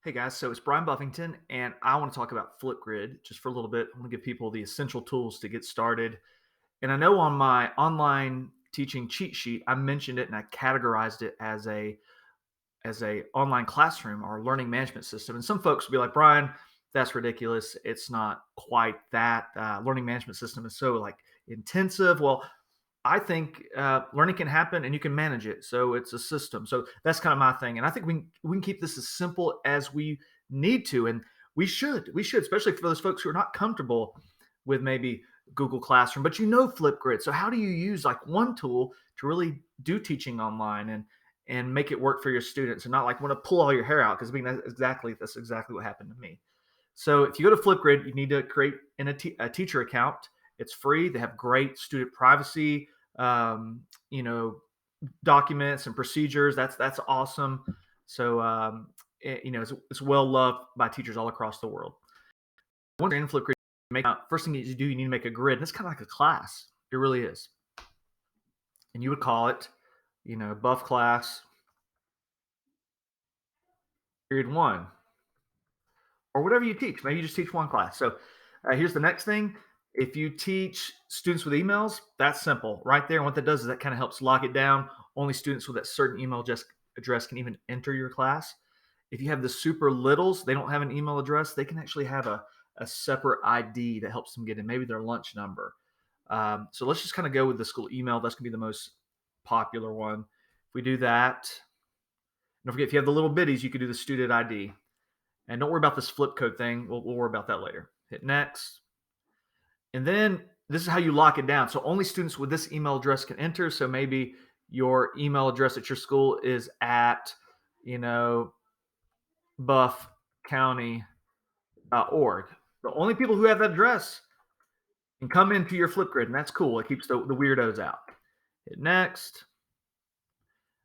Hey guys, so it's Brian Buffington, and I want to talk about FlipGrid just for a little bit. I want to give people the essential tools to get started. And I know on my online teaching cheat sheet, I mentioned it and I categorized it as a online classroom or learning management system. And some folks will be like, Brian, that's ridiculous. It's not quite that. Learning management system is so like intensive. Well, I think learning can happen and you can manage it. So it's a system. So that's kind of my thing. And I think we can keep this as simple as we need to. And we should, especially for those folks who are not comfortable with maybe Google Classroom, but FlipGrid. So how do you use like one tool to really do teaching online and make it work for your students and not like want to pull all your hair out? Because I mean, that's exactly what happened to me. So if you go to Flipgrid, you need to create a teacher account. It's free. They have great student privacy, um, you know, documents and procedures. That's awesome. So it's well loved by teachers all across the world. Once you're in Flipgrid, first thing you do, you need to make a grid. And it's kind of like a class. It really is. And you would call it, Buff class period one, or whatever you teach. Maybe you just teach one class. So here's the next thing. If you teach students with emails, that's simple right there. And what that does is that kind of helps lock it down. Only students with that certain email address can even enter your class. If you have the super littles, they don't have an email address, they can actually have a separate ID that helps them get in, maybe their lunch number. So let's just kind of go with the school email. That's going to be the most popular one. If we do that, don't forget, if you have the little bitties, you could do the student ID. And don't worry about this flip code thing. We'll worry about that later. Hit next. And then this is how you lock it down. So only students with this email address can enter. So maybe your email address at your school is at, buffcounty.org. The only people who have that address can come into your Flipgrid, and that's cool. It keeps the weirdos out. Hit next.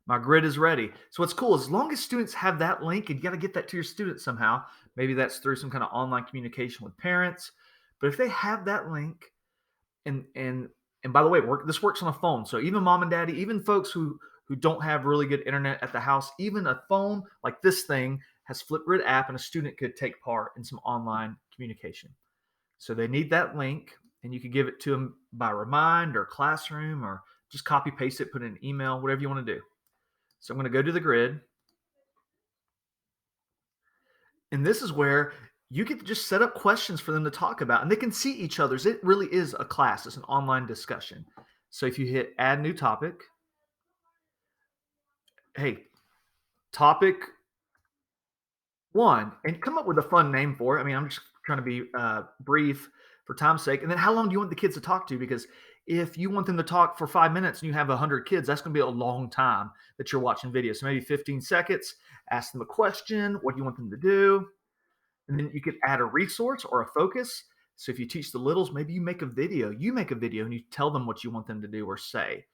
My grid is ready. So what's cool, as long as students have that link, and you got to get that to your students somehow, maybe that's through some kind of online communication with parents. But if they have that link, and by the way, this works on a phone. So even mom and daddy, even folks who don't have really good internet at the house, even a phone like this thing has Flipgrid app, and a student could take part in some online communication. So they need that link, and you could give it to them by Remind or Classroom, or just copy paste it, put it in an email, whatever you want to do. So I'm going to go to the grid. And this is where you get to just set up questions for them to talk about, and they can see each other's. It really is a class. It's an online discussion. So if you hit add new topic, hey, topic one, and come up with a fun name for it. I mean, I'm just trying to be brief for time's sake. And then how long do you want the kids to talk to? Because if you want them to talk for 5 minutes and you have 100 kids, that's going to be a long time that you're watching videos. So maybe 15 seconds, ask them a question. What do you want them to do? And then you could add a resource or a focus. So if you teach the littles, maybe you make a video. You make a video and you tell them what you want them to do or say.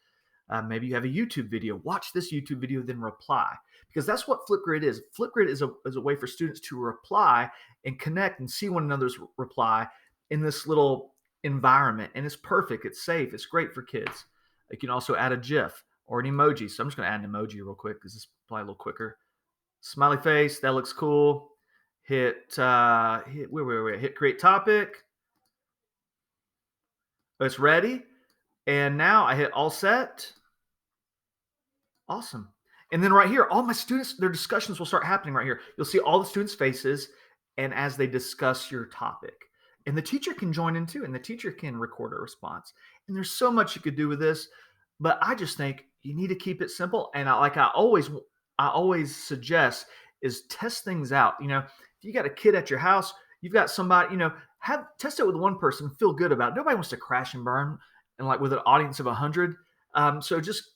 Maybe you have a YouTube video. Watch this YouTube video, then reply. Because that's what Flipgrid is. Flipgrid is a way for students to reply and connect and see one another's reply in this little environment. And it's perfect. It's safe. It's great for kids. You can also add a GIF or an emoji. So I'm just going to add an emoji real quick because it's probably a little quicker. Smiley face. That looks cool. Hit create topic. It's ready. And now I hit all set. Awesome. And then right here, all my students, their discussions will start happening right here. You'll see all the students' faces and as they discuss your topic. And the teacher can join in too, and the teacher can record a response. And there's so much you could do with this, but I just think you need to keep it simple. And I always suggest is test things out. If you got a kid at your house, you've got somebody, test it with one person, feel good about it. Nobody wants to crash and burn and like with an audience of 100. So just,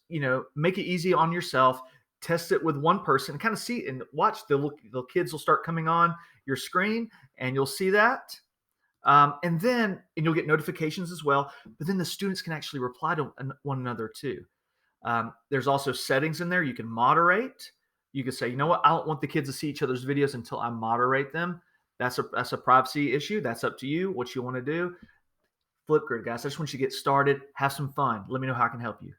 make it easy on yourself. Test it with one person, kind of see and watch the kids will start coming on your screen and you'll see that. And you'll get notifications as well, but then the students can actually reply to one another too. There's also settings in there. You can moderate. You can say, you know what? I don't want the kids to see each other's videos until I moderate them. That's a privacy issue. That's up to you, what you want to do. Flipgrid, guys. I just want you to get started. Have some fun. Let me know how I can help you.